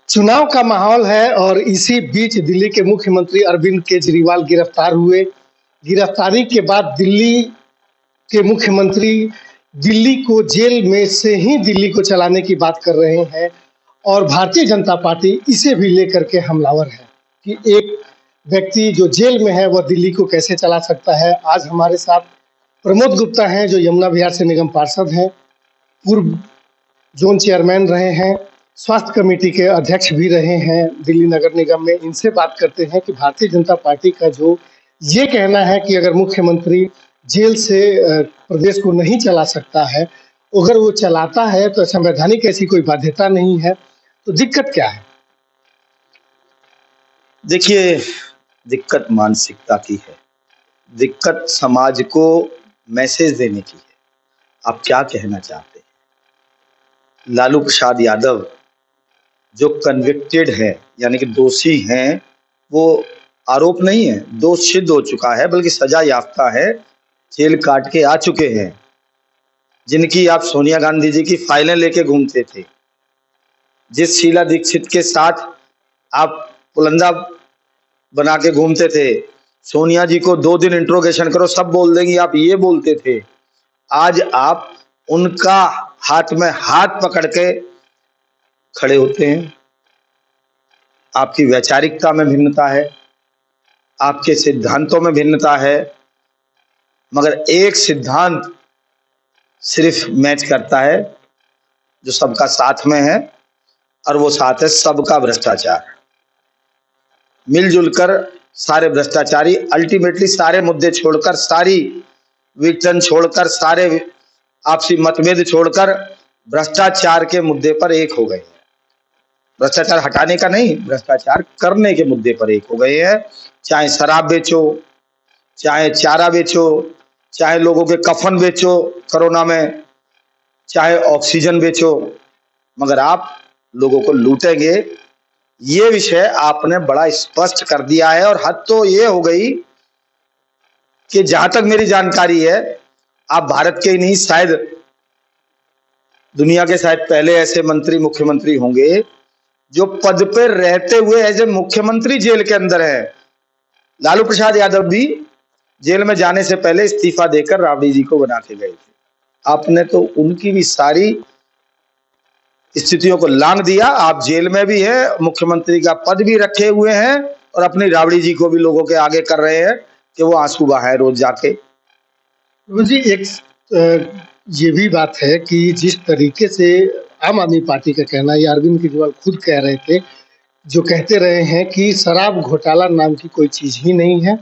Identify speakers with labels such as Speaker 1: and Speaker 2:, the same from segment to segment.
Speaker 1: चुनाव का माहौल है और इसी बीच दिल्ली के मुख्यमंत्री अरविंद केजरीवाल गिरफ्तार हुए। गिरफ्तारी के बाद दिल्ली के मुख्यमंत्री दिल्ली को जेल में से ही दिल्ली को चलाने की बात कर रहे हैं और भारतीय जनता पार्टी इसे भी लेकर के हमलावर है कि एक व्यक्ति जो जेल में है वह दिल्ली को कैसे चला सकता है। आज हमारे साथ प्रमोद गुप्ता हैं जो यमुना विहार से निगम पार्षद हैं, पूर्व जोन चेयरमैन रहे हैं, स्वास्थ्य कमेटी के अध्यक्ष भी रहे हैं दिल्ली नगर निगम में। इनसे बात करते हैं कि भारतीय जनता पार्टी का जो ये कहना है कि अगर मुख्यमंत्री जेल से प्रदेश को नहीं चला सकता है, अगर वो चलाता है तो संवैधानिक ऐसी कोई बाध्यता नहीं है, तो दिक्कत क्या है?
Speaker 2: देखिए, दिक्कत मानसिकता की है, दिक्कत समाज को मैसेज देने की है। आप क्या कहना चाहते हैं? लालू प्रसाद यादव जो कन्विक्टेड है यानी कि दोषी हैं, वो आरोप नहीं है, दोष सिद्ध हो चुका है, बल्कि सजा याफ्ता है, जेल काट के आ चुके हैं, जिनकी आप सोनिया गांधी जी की फाइलें लेके घूमते थे, जिस शीला दीक्षित के साथ आप पुलंदा बना के घूमते थे, सोनिया जी को 2 दिन इंट्रोगेशन करो सब बोल देंगी, आप ये बोलते थे। आज आप उनका हाथ में हाथ पकड़ के खड़े होते हैं। आपकी वैचारिकता में भिन्नता है, आपके सिद्धांतों में भिन्नता है, मगर एक सिद्धांत सिर्फ मैच करता है जो सबका साथ में है, और वो साथ है सबका भ्रष्टाचार। मिलजुल कर सारे भ्रष्टाचारी अल्टीमेटली सारे मुद्दे छोड़कर, सारी विघटन छोड़कर, सारे आपसी मतभेद छोड़कर भ्रष्टाचार के मुद्दे पर एक हो गए हैं। भ्रष्टाचार हटाने का नहीं, भ्रष्टाचार करने के मुद्दे पर एक हो गए हैं। चाहे शराब बेचो, चाहे चारा बेचो, चाहे लोगों के कफन बेचो कोरोना में, चाहे ऑक्सीजन बेचो, मगर आप लोगों को लूटेंगे, ये विषय आपने बड़ा स्पष्ट कर दिया है। और हद तो ये हो गई कि जहां तक मेरी जानकारी है, आप भारत के ही नहीं, शायद दुनिया के शायद पहले ऐसे मंत्री मुख्यमंत्री होंगे जो पद पर रहते हुए एज ए मुख्यमंत्री जेल के अंदर है। लालू प्रसाद यादव भी जेल में जाने से पहले इस्तीफा देकर राबड़ी जी को बना के गए थे। आपने तो उनकी भी सारी स्थितियों को लांघ दिया। आप जेल में भी है, मुख्यमंत्री का पद भी रखे हुए हैं, और अपनी राबड़ी जी को भी लोगों के आगे कर रहे हैं कि वो आंसू बहाए रोज जाके।
Speaker 1: जी, एक ये भी बात है कि जिस तरीके से आम आदमी पार्टी का कहना है, अरविंद केजरीवाल खुद कह रहे थे, जो कहते रहे हैं कि शराब घोटाला नाम की कोई चीज ही नहीं है,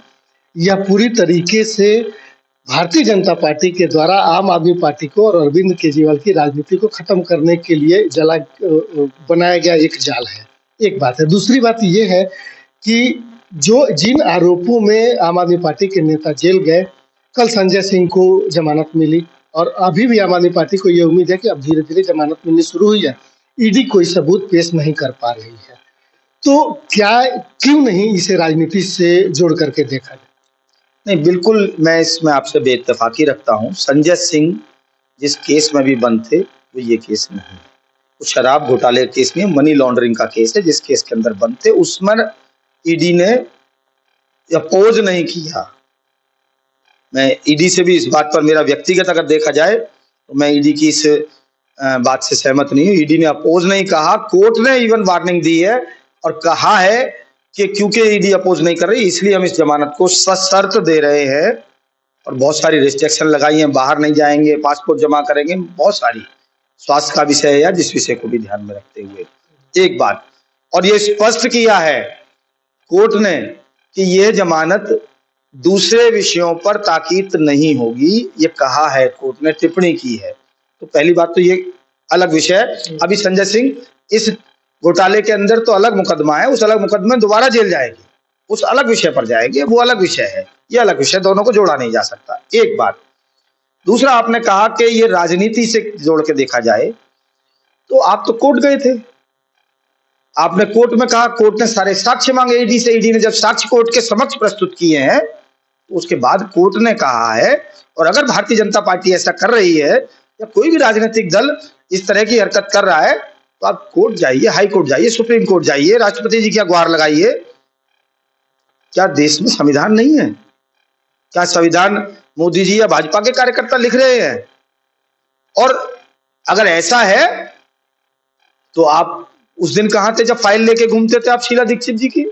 Speaker 1: यह पूरी तरीके से भारतीय जनता पार्टी के द्वारा आम आदमी पार्टी को और अरविंद केजरीवाल की राजनीति को खत्म करने के लिए बनाया गया एक जाल है। एक बात है। दूसरी बात यह है कि जो जिन आरोपों में आम आदमी पार्टी के नेता जेल गए, कल संजय सिंह को जमानत मिली और अभी भी आम आदमी पार्टी को ये उम्मीद है कि अब धीरे धीरे जमानत मिलनी शुरू हुई है। ईडी कोई सबूत पेश नहीं कर पा रही है, तो क्यों नहीं इसे राजनीति से जोड़ करके देखा जाए?
Speaker 2: नहीं, बिल्कुल मैं इसमें आपसे बेइत्तेफाकी रखता हूं। संजय सिंह जिस केस में भी बंद थे, वो ये केस नहीं है, वो शराब घोटाले केस नहीं, मनी लॉन्ड्रिंग का केस है। जिस केस के अंदर बंद थे उसमें ईडी ने अपोज नहीं किया। मैं ईडी से भी इस बात पर, मेरा व्यक्तिगत अगर देखा जाए तो मैं ईडी की इस बात से सहमत नहीं हूँ। ईडी ने अपोज नहीं कहा, कोर्ट ने इवन वार्निंग दी है और कहा है कि क्योंकि ईडी अपोज नहीं कर रही, इसलिए हम इस जमानत को सशर्त दे रहे हैं, और बहुत सारी रिस्ट्रिक्शन लगाई हैं, बाहर नहीं जाएंगे, पासपोर्ट जमा करेंगे, बहुत सारी, स्वास्थ्य का विषय है या जिस विषय को भी ध्यान में रखते हुए एक बात। और ये स्पष्ट किया है कोर्ट ने कि यह जमानत दूसरे विषयों पर ताकीद नहीं होगी, ये कहा है कोर्ट ने, टिप्पणी की है। तो पहली बात तो ये अलग विषय है। अभी संजय सिंह इस घोटाले के अंदर तो अलग मुकदमा है, उस अलग मुकदमे में दोबारा जेल जाएगी, उस अलग विषय पर जाएगी, वो अलग विषय है, ये अलग विषय, दोनों को जोड़ा नहीं जा सकता। एक बात। दूसरा, आपने कहा कि ये राजनीति से जोड़ के देखा जाए, तो आप तो कोर्ट गए थे, आपने कोर्ट में कहा, कोर्ट ने सारे साक्ष्य मांगे ईडी से, ईडी ने जब साक्ष्य कोर्ट के समक्ष प्रस्तुत किए हैं तो उसके बाद कोर्ट ने कहा है, और अगर भारतीय जनता पार्टी ऐसा कर रही है या कोई भी राजनीतिक दल इस तरह की हरकत कर रहा है, तो तो आप कोर्ट जाइए, हाई कोर्ट जाइए, सुप्रीम कोर्ट जाइए, राष्ट्रपति जी की गुहार लगाइए। क्या देश में संविधान नहीं है? क्या संविधान मोदी जी या भाजपा के कार्यकर्ता लिख रहे हैं? और अगर ऐसा है तो आप उस दिन कहां थे जब फाइल लेके घूमते थे आप शीला दीक्षित जी की?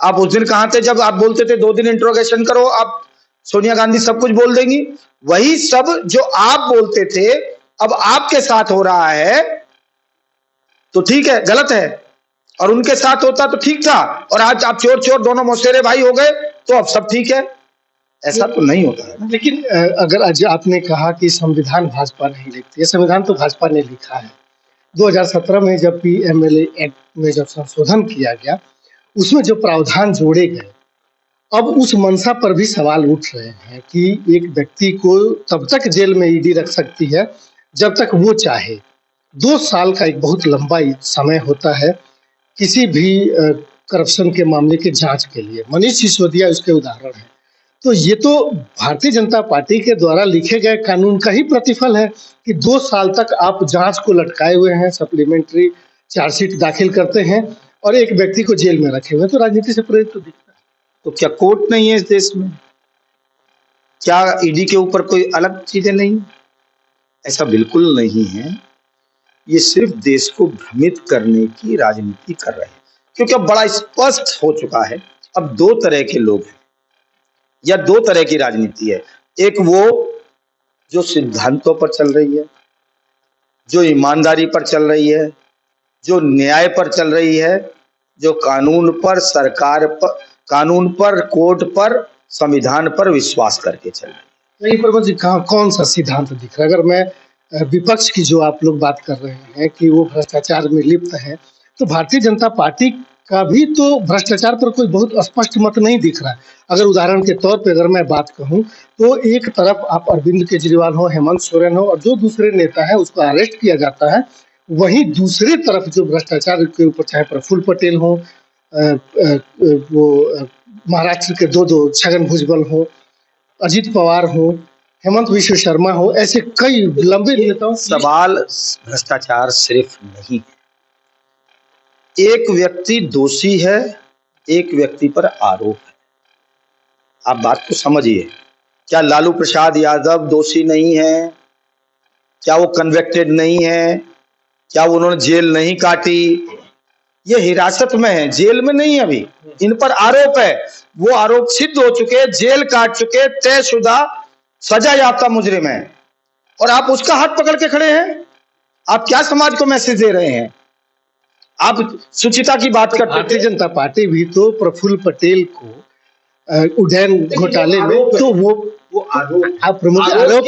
Speaker 2: आप उस दिन कहां थे जब आप बोलते थे 2 दिन इंट्रोगेशन करो, आप सोनिया गांधी सब कुछ बोल देंगी? वही सब जो आप बोलते थे अब आपके साथ हो रहा है तो ठीक है, गलत है, और उनके साथ होता तो ठीक था, और आज आप चोर चोर दोनों मौसेरे भाई हो गए तो अब सब ठीक है। ऐसा तो नहीं होता है।
Speaker 1: लेकिन अगर आज आपने कहा कि संविधान भाजपा नहीं लिखती है, संविधान तो भाजपा ने लिखा है। 2017 में जब पीएमएलए एक्ट में जब संशोधन किया गया, उसमें जो प्रावधान जोड़े गए, अब उस मंशा पर भी सवाल उठ रहे हैं कि एक व्यक्ति को तब तक जेल में ईडी रख सकती है जब तक वो चाहे। 2 साल का एक बहुत लंबा समय होता है किसी भी करप्शन के मामले के जांच के लिए। मनीष सिसोदिया उसके उदाहरण है। तो ये तो भारतीय जनता पार्टी के द्वारा लिखे गए कानून का ही प्रतिफल है कि 2 साल तक आप जांच को लटकाए हुए हैं, सप्लीमेंट्री चार्जशीट दाखिल करते हैं और एक व्यक्ति को जेल में रखे हुए हैं। तो राजनीति से प्रेरित तो दिखता है।
Speaker 2: तो क्या कोर्ट नहीं है इस देश में? क्या ईडी के ऊपर कोई अलग चीजें नहीं? ऐसा बिल्कुल नहीं है। ये सिर्फ देश को भ्रमित करने की राजनीति कर रहे हैं, क्योंकि अब बड़ा स्पष्ट हो चुका है। अब 2 तरह के लोग हैं या 2 तरह की राजनीति है। एक वो जो सिद्धांतों पर चल रही है, जो ईमानदारी पर चल रही है, जो न्याय पर चल रही है, जो कानून पर, सरकार पर, कानून पर, कोर्ट पर, संविधान पर विश्वास करके चल रही है।
Speaker 1: यहीं पर मुझे कौन सा सिद्धांत दिख रहा है? अगर मैं विपक्ष की जो आप लोग बात कर रहे हैं कि वो भ्रष्टाचार में लिप्त है, तो भारतीय जनता पार्टी का भी तो भ्रष्टाचार पर कोई बहुत स्पष्ट मत नहीं दिख रहा है। अगर उदाहरण के तौर पे अगर मैं बात कहूं तो एक तरफ आप अरविंद केजरीवाल हो, हेमंत सोरेन हो और जो दूसरे नेता है उसको अरेस्ट किया जाता है, वहीं दूसरी तरफ जो भ्रष्टाचार के ऊपर चाहे प्रफुल्ल पटेल हो, वो महाराष्ट्र के 2 छगन भुजबल हो, अजित पवार हो, हेमंत विश्व शर्मा हो, ऐसे कई लंबे नेताओं।
Speaker 2: सवाल भ्रष्टाचार सिर्फ नहीं है। एक व्यक्ति दोषी है, एक व्यक्ति पर आरोप है। आप बात को समझिए। क्या लालू प्रसाद यादव दोषी नहीं है? क्या वो कन्विक्टेड नहीं है? क्या उन्होंने जेल नहीं काटी? ये हिरासत में है, जेल में नहीं है अभी। इन पर आरोप है, वो आरोप सिद्ध हो चुके, जेल काट चुके, तयशुदा सजा याफ्ता मुजरिम है, और आप उसका हाथ पकड़ के खड़े हैं। आप क्या समाज को मैसेज दे रहे हैं? आप सुचिता की बात करते थे।
Speaker 1: भारतीय जनता पार्टी भी तो प्रफुल्ल पटेल को उड़ैन घोटाले में तो वो आरोप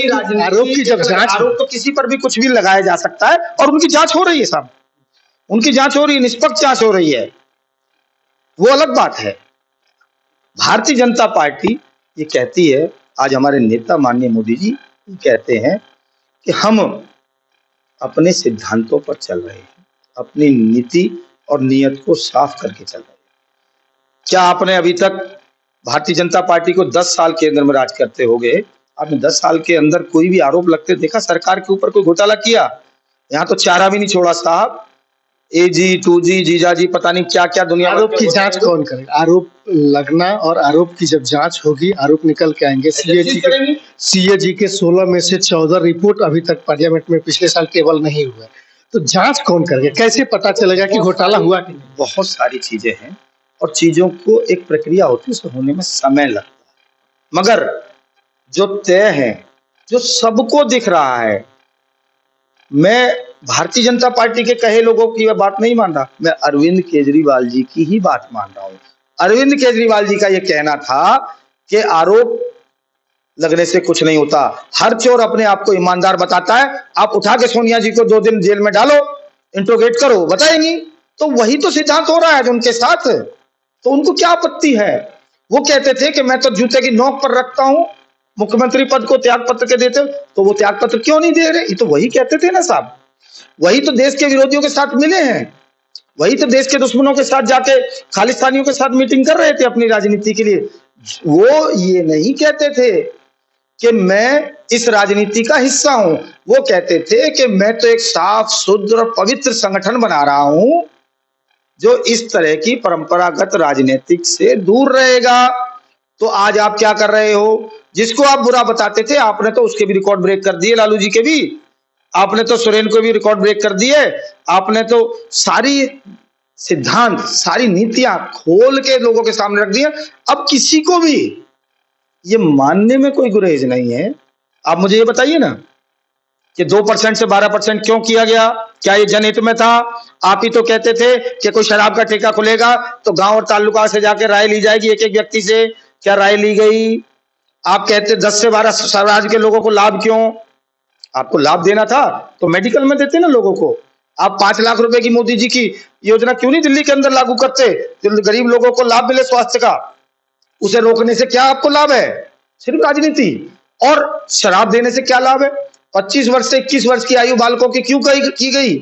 Speaker 1: की जब जांच,
Speaker 2: आरोप तो किसी पर भी कुछ भी लगाया जा सकता है, और उनकी जांच हो रही है साहब, उनकी जांच हो रही है, निष्पक्ष जांच हो रही है, वो अलग बात है। भारतीय जनता पार्टी ये कहती है, आज हमारे नेता माननीय मोदी जी कहते हैं कि हम अपने सिद्धांतों पर चल रहे हैं, अपनी नीति और नीयत को साफ करके चल रहे हैं। क्या आपने अभी तक भारतीय जनता पार्टी को 10 साल केंद्र में राज करते हो गए, आपने 10 साल के अंदर कोई भी आरोप लगते देखा? सरकार के ऊपर कोई घोटाला किया? यहाँ तो चारा भी नहीं छोड़ा साहब। एजी, 2G, जीजाजी, पता नहीं क्या क्या दुनिया।
Speaker 1: आरोप की जांच कौन करेगा? आरोप लगना और आरोप की जब जांच होगी, आरोप निकल के आएंगे। सीएजी के 16 में से 14 रिपोर्ट अभी तक पार्लियामेंट में पिछले साल टेबल नहीं हुआ, तो जांच कौन करेगा? कैसे पता चलेगा कि घोटाला हुआ कि नहीं?
Speaker 2: बहुत सारी चीजें हैं, और चीजों को एक प्रक्रिया होती है, उसको होने में समय लगता है, मगर जो तय है, जो सबको दिख रहा है। मैं भारतीय जनता पार्टी के कहे लोगों की बात नहीं मान रहा, मैं अरविंद केजरीवाल जी की ही बात मान रहा हूं। अरविंद केजरीवाल जी का यह कहना था कि आरोप लगने से कुछ नहीं होता, हर चोर अपने आप को ईमानदार बताता है। आप उठा के सोनिया जी को 2 दिन जेल में डालो, इंट्रोगेट करो, बताएंगी। तो वही तो सिद्धांत हो रहा है उनके साथ, तो उनको क्या आपत्ति है? वो कहते थे कि मैं तो जूते की नोक पर रखता हूं, मुख्यमंत्री पद को त्याग पत्र के देते, तो वो त्याग पत्र क्यों नहीं दे रहे? ये तो वही कहते थे ना साहब, वही तो देश के विरोधियों के साथ मिले हैं, वही तो देश के दुश्मनों के साथ जाके खालिस्तानियों के साथ मीटिंग कर रहे थे अपनी राजनीति के लिए। वो ये नहीं कहते थे कि मैं इस राजनीति का हिस्सा हूं। वो कहते थे कि मैं तो एक साफ शुद्ध और पवित्र संगठन बना रहा हूं जो इस तरह की परंपरागत राजनीतिक से दूर रहेगा। तो आज आप क्या कर रहे हो? जिसको आप बुरा बताते थे आपने तो उसके भी रिकॉर्ड ब्रेक कर दिए, लालू जी के भी, आपने तो सोरेन को भी रिकॉर्ड ब्रेक कर दिए, आपने तो सारी सिद्धांत सारी नीतियां खोल के लोगों के सामने रख दी है। अब किसी को भी ये मानने में कोई गुरेज नहीं है। आप मुझे ये बताइए ना कि 2% से 12% क्यों किया गया? क्या ये जनहित में था? आप ही तो कहते थे कि कोई शराब का ठेका खुलेगा तो गांव और तालुका से जाकर राय ली जाएगी एक एक व्यक्ति से। क्या राय ली गई? आप कहते 10 से 12 राज्य के लोगों को लाभ क्यों? आपको लाभ देना था तो मेडिकल में देते ना लोगों को। आप 5 लाख रुपए की मोदी जी की योजना क्यों नहीं दिल्ली के अंदर लागू करते? गरीब लोगों को लाभ मिले स्वास्थ्य का, उसे रोकने से क्या आपको लाभ है? सिर्फ राजनीति। और शराब देने से क्या लाभ है? 25 वर्ष से 21 वर्ष की आयु बालकों की क्यों की गई?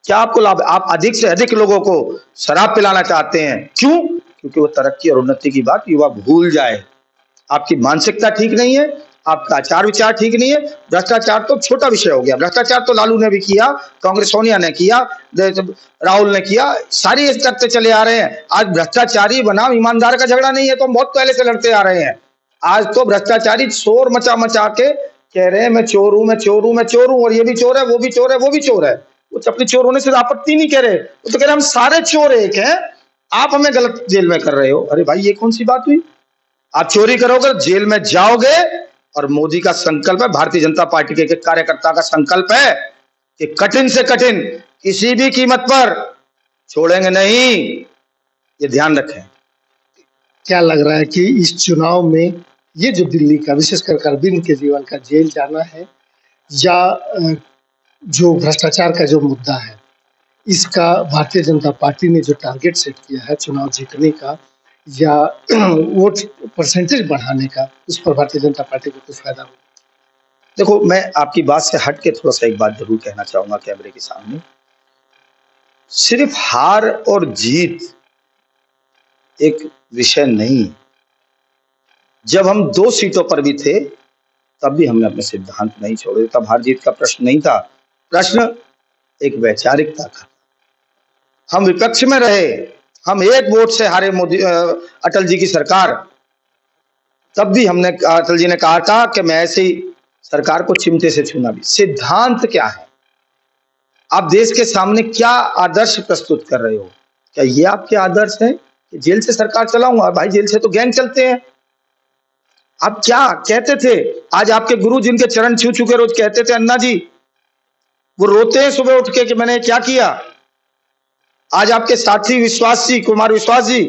Speaker 2: क्या आपको लाभ? आप अधिक से अधिक लोगों को शराब पिलाना चाहते हैं। क्यों? क्योंकि वो तरक्की और उन्नति की बात युवा भूल जाए। आपकी मानसिकता ठीक नहीं है, आपका आचार विचार ठीक नहीं है। भ्रष्टाचार तो छोटा विषय हो गया। भ्रष्टाचार तो लालू ने भी किया, कांग्रेस सोनिया ने किया, राहुल ने किया, सारी करते चले आ रहे हैं। आज भ्रष्टाचारी बनाम ईमानदार का झगड़ा नहीं है, तो हम बहुत पहले से लड़ते आ रहे हैं। आज तो भ्रष्टाचारी शोर मचा मचा के कह रहे हैं मैं चोर हूं, मैं चोर हूं, मैं चोर हूं, और ये भी चोर है, वो भी चोर है, वो भी चोर है। वो अपनी चोर होने से आपत्ति नहीं कह रहे, वो तो कह रहे हम सारे चोर एक हैं, आप हमें गलत जेल में कर रहे हो। अरे भाई ये कौन सी बात हुई? आप चोरी करोगे जेल में जाओगे। और मोदी का संकल्प है, भारतीय जनता पार्टी के कार्यकर्ता का संकल्प है कि कठिन से कठिन किसी भी कीमत पर छोड़ेंगे नहीं। ये ध्यान रखें।
Speaker 1: क्या लग रहा है कि इस चुनाव में ये जो दिल्ली का विशेषकर अरविंद केजरीवाल का जेल जाना है या जो भ्रष्टाचार का जो मुद्दा है, इसका भारतीय जनता पार्टी ने जो टारगेट सेट किया है चुनाव जीतने का या वोट परसेंटेज बढ़ाने का, उस पर भारतीय जनता पार्टी को कुछ फायदा हो?
Speaker 2: देखो, मैं आपकी बात से हट के थोड़ा सा एक बात जरूर कहना चाहूंगा कैमरे के सामने। सिर्फ हार और जीत एक विषय नहीं। जब हम 2 सीटों पर भी थे तब भी हमने अपने सिद्धांत नहीं छोड़े। तब हार जीत का प्रश्न नहीं था, प्रश्न एक वैचारिकता था। हम विपक्ष में रहे, हम एक वोट से हारे अटल जी की सरकार, तब भी हमने अटल जी ने कहा था कि मैं ऐसी सरकार को चिमटे से छूना भी। सिद्धांत क्या है? आप देश के सामने क्या आदर्श प्रस्तुत कर रहे हो? क्या ये आपके आदर्श हैं कि जेल से सरकार चलाऊंगा? भाई जेल से तो गैंग चलते हैं। आप क्या कहते थे? आज आपके गुरु जिनके चरण छू चुके रोज कहते थे अन्ना जी, वो रोते हैं सुबह उठ के कि मैंने क्या किया। आज आपके साथी विश्वास जी, कुमार विश्वास जी,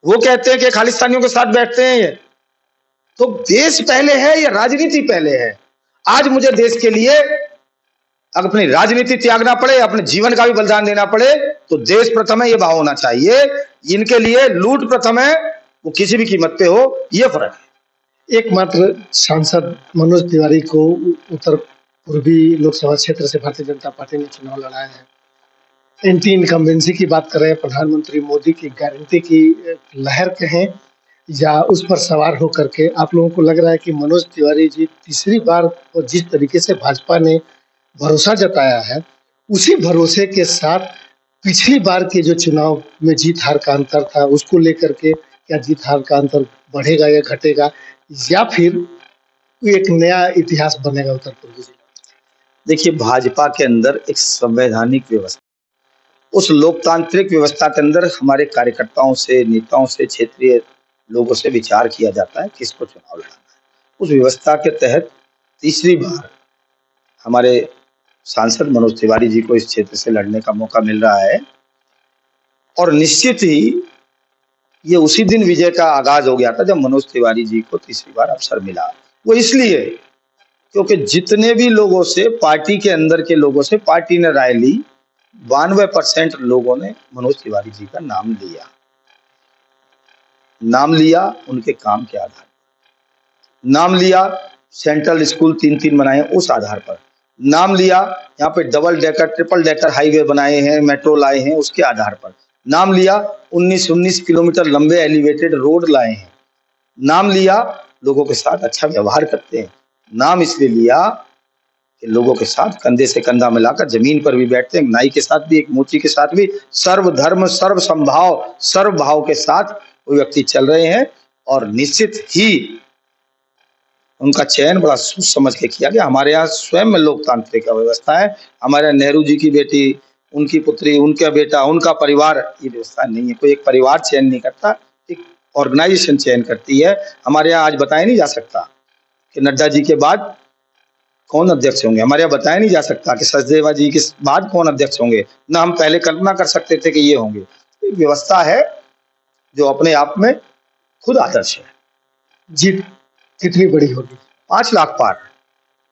Speaker 2: वो कहते हैं कि खालिस्तानियों के साथ बैठते हैं। ये तो देश पहले है या राजनीति पहले है? आज मुझे देश के लिए अगर अपनी राजनीति त्यागना पड़े, अपने जीवन का भी बलिदान देना पड़े, तो देश प्रथम है, ये भाव होना चाहिए। इनके लिए लूट प्रथम है, वो किसी भी कीमत पे हो, ये फर्क है।
Speaker 1: एकमात्र सांसद मनोज तिवारी को उत्तर पूर्वी लोकसभा क्षेत्र से भारतीय जनता पार्टी ने चुनाव लड़ाया है। एंटी इनकम्बेंसी की बात कर रहे हैं, प्रधानमंत्री मोदी की गारंटी की लहर कहें या उस पर सवार होकर के आप लोगों को लग रहा है कि मनोज तिवारी जी तीसरी बार, और जिस तरीके से भाजपा ने भरोसा जताया है, उसी भरोसे के साथ पिछली बार के जो चुनाव में जीत हार का अंतर था उसको लेकर के क्या जीत हार का अंतर बढ़ेगा या घटेगा, या फिर एक नया इतिहास बनेगा उत्तर पूर्वी जिला?
Speaker 2: देखिए, भाजपा के अंदर एक संवैधानिक व्यवस्था, उस लोकतांत्रिक व्यवस्था के अंदर हमारे कार्यकर्ताओं से, नेताओं से, क्षेत्रीय लोगों से विचार किया जाता है किसको चुनाव लड़ना है। उस व्यवस्था के तहत तीसरी बार हमारे सांसद मनोज तिवारी जी को इस क्षेत्र से लड़ने का मौका मिल रहा है। और निश्चित ही ये उसी दिन विजय का आगाज हो गया था जब मनोज तिवारी जी को तीसरी बार अवसर मिला। वो इसलिए क्योंकि जितने भी लोगों से, पार्टी के अंदर के लोगों से पार्टी ने राय ली, 92% लोगों ने मनोज तिवारी जी का नाम लिया। नाम लिया उनके काम के आधार पर, नाम लिया सेंट्रल स्कूल 3-3 बनाए उस आधार पर, नाम लिया यहाँ पे double decker, triple decker highway बनाए हैं, मेट्रो लाए हैं उसके आधार पर, नाम लिया 19 किलोमीटर लंबे एलिवेटेड रोड लाए हैं, नाम लिया लोगों के साथ अच्छा व्यवहार करते हैं। नाम इसलिए लिया कि लोगों के साथ कंधे से कंधा मिलाकर जमीन पर भी बैठते हैं, नाई के साथ भी, एक मोची के साथ भी, सर्वधर्म सर्व संभाव सर्व भाव के साथ वो व्यक्ति चल रहे हैं। और निश्चित ही उनका चयन बड़ा सोच समझ के किया गया। हमारे यहाँ स्वयं में लोकतांत्रिक व्यवस्था है। हमारे यहाँ नेहरू जी की बेटी, उनकी पुत्री, उनका बेटा, उनका परिवार, ये व्यवस्था नहीं है। कोई एक परिवार चयन नहीं करता, एक ऑर्गेनाइजेशन चयन करती है। हमारे यहाँ आज बताया नहीं जा सकता कि नड्डा जी के बाद कौन अध्यक्ष होंगे। हमारे यहाँ बताया नहीं जा सकता कि सचदेवा जी के बाद कौन अध्यक्ष होंगे। न हम पहले कल्पना कर सकते थे कि ये होंगे। एक व्यवस्था है जो अपने आप में खुद आदर्श है।
Speaker 1: जीत कितनी बड़ी होगी?
Speaker 2: 5 लाख पार,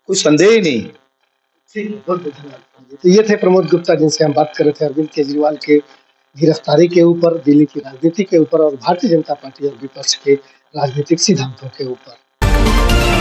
Speaker 2: कोई संदेह ही नहीं।
Speaker 1: ठीक है, बहुत बहुत धन्यवाद। तो ये थे प्रमोद गुप्ता, जिनसे हम बात कर रहे थे अरविंद केजरीवाल के गिरफ्तारी के ऊपर, दिल्ली की राजनीति के ऊपर और भारतीय जनता पार्टी और विपक्ष के राजनीतिक सिद्धांतों के ऊपर।